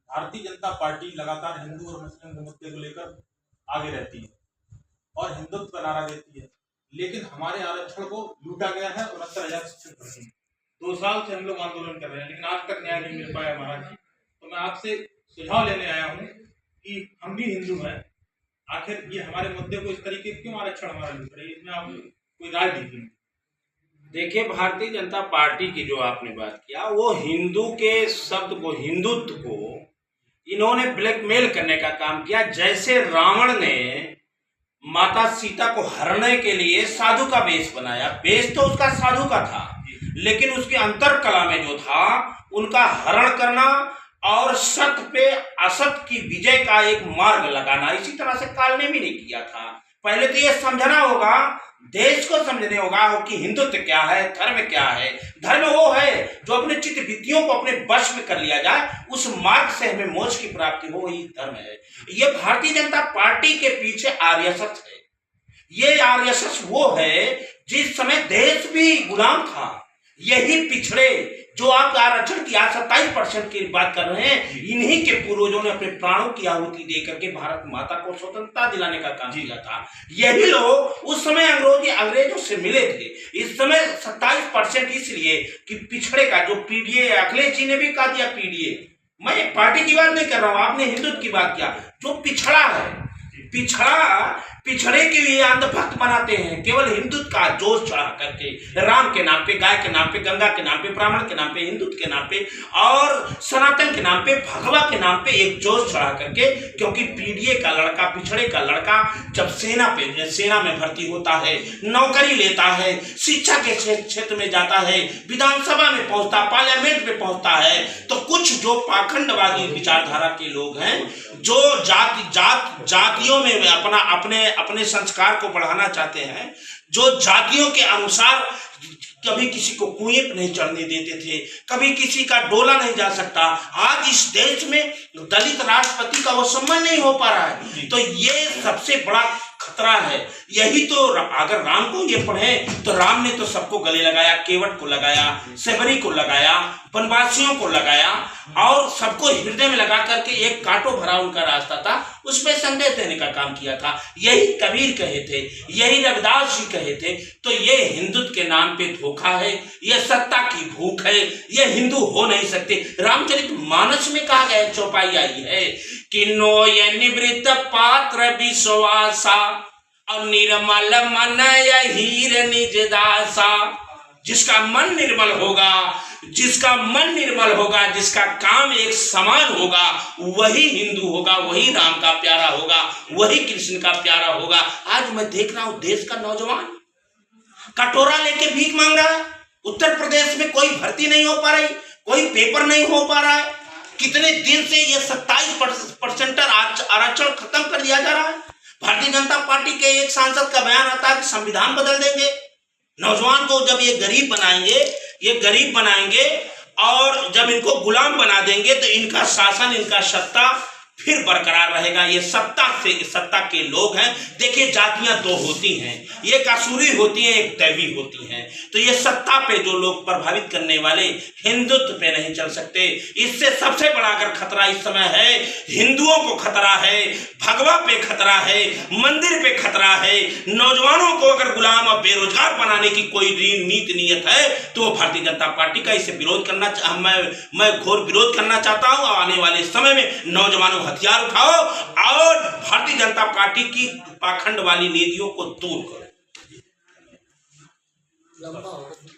Bharatiya Janata party लगातार हिंदू और मुस्लिम के मुद्दे को लेकर आगे रहती है और हिंदुत्व का नारा देती है, लेकिन हमारे आरक्षण को लूटा गया है 69,000 शिक्षक भर्ती। 2 साल से हम लोग आंदोलन कर रहे हैं, लेकिन आज तक न्याय नहीं मिल पाया महाराज जी। तो मैं आपसे सुझाव लेने आया हूँ कि हम भी हिंदू हैं, आखिर ये हमारे मुद्दे को इस तरीके क्यों आरक्षण हमारा लूट रही है, इसमें आप कोई राय दीजिए। देखिए, भारतीय जनता पार्टी की जो आपने बात किया, वो हिंदू के शब्द को, हिंदुत्व को इन्होंने ब्लैकमेल करने का काम किया। जैसे रावण ने माता सीता को हरने के लिए साधु का वेश बनाया, वेश तो उसका साधु का था, लेकिन उसके अंतर कला में जो था उनका हरण करना और सत्य पे असत की विजय का एक मार्ग लगाना, इसी तरह से काल ने भी नहीं किया था। पहले तो ये समझना होगा, देश को समझने होगा कि हिंदुत्व क्या है, धर्म क्या है। धर्म वो है जो अपने चित्त वृत्तियों को अपने वश में कर लिया जाए, उस मार्ग से हमें मोक्ष की प्राप्ति हो, वही धर्म है। ये भारतीय जनता पार्टी के पीछे आरएसएस है। ये आरएसएस वो है जिस समय देश भी गुलाम था, यही पिछड़े जो आप आरक्षण की आज 27% की बात कर रहे हैं, इन्हीं के पूर्वजों ने अपने प्राणों की आहुति देकर के भारत माता को स्वतंत्रता दिलाने का काम किया था। यही लोग उस समय अंग्रेजों से मिले थे। इस समय 27% इसलिए कि पिछड़े का जो पीडीए, अखिलेश जी ने भी कहा दिया पीडीए, मैं पार्टी की बात नहीं कर रहा हूं, आपने हिंदुत्व की बात किया। जो पिछड़ा है, पिछड़े के लिए अंधभक्त बनाते हैं, केवल हिंदुत्व का जोश चढ़ा करके, राम के नाम पे, गाय के नाम पे, गंगा के नाम पे, ब्राह्मण के नाम पे, हिंदुत्व के नाम पे और सनातन के नाम पे, भगवा के नाम पे एक जोश चढ़ा करके। क्योंकि पीडीए का लड़का, पिछड़े का लड़का जब सेना में भर्ती होता है, नौकरी लेता है, शिक्षा के क्षेत्र में जाता है, विधानसभा में पहुंचता, पार्लियामेंट में पहुंचता है, तो कुछ जो पाखंडवादी विचारधारा के लोग हैं, जो जातियों में अपने संस्कार को बढ़ाना चाहते हैं, जो जातियों के अनुसार कभी किसी को कुएं नहीं चढ़ने देते थे, कभी किसी का डोला नहीं जा सकता, आज इस देश में दलित राष्ट्रपति का वो सम्मान नहीं हो पा रहा है। तो ये सबसे बड़ा खतरा है। यही तो, अगर राम को ये पढ़े तो राम ने तो सबको गले लगाया, केवट को लगाया, सेबरी को लगाया, वनवासियों को लगाया और सबको हृदय में लगा करके एक कांटो भरा उनका रास्ता था, उसमें संदेश देने का काम किया था। यही कबीर कहे थे, यही रविदास जी कहे थे। तो ये हिंदुत्व के नाम पे धोखा है, ये सत्ता की भूख है, ये हिंदू हो नहीं सकते। रामचरितमानस में कहा गया, चौपाई आई है कि नो ये निवृत्त पात्र विश्वासा और निर्मल मन हीर निज दासा। जिसका मन निर्मल होगा, जिसका मन निर्मल होगा, जिसका काम एक समान होगा, वही हिंदू होगा, वही राम का प्यारा होगा, वही कृष्ण का प्यारा होगा। आज मैं देख रहा हूं देश का नौजवान कटोरा लेके भीख मांग रहा है। उत्तर प्रदेश में कोई भर्ती नहीं हो पा रही, कोई पेपर नहीं हो पा रहा है। कितने दिन से ये 27% आरक्षण खत्म कर दिया जा रहा है। भारतीय जनता पार्टी के एक सांसद का बयान आता है कि संविधान बदल देंगे। नौजवान को जब ये गरीब बनाएंगे और जब इनको गुलाम बना देंगे तो इनका शासन, इनका सत्ता फिर बरकरार रहेगा। ये सत्ता के लोग हैं। देखिए, जातियां दो होती हैं, एक आसुरी होती हैं, एक दैवी होती हैं। तो ये सत्ता पे जो लोग प्रभावित करने वाले हिंदुत्व पे नहीं चल सकते। इससे सबसे बड़ा अगर खतरा इस समय है, हिंदुओं को खतरा है, भगवा पे खतरा है, मंदिर पे खतरा है। नौजवानों को अगर गुलाम और बेरोजगार बनाने की कोई नीति नीयत है तो वो भारतीय जनता पार्टी का इसे विरोध करना, मैं घोर विरोध करना चाहता हूं। आने वाले समय में नौजवानों हथियार उठाओ और भारतीय जनता पार्टी की पाखंड वाली नीतियों को दूर करो।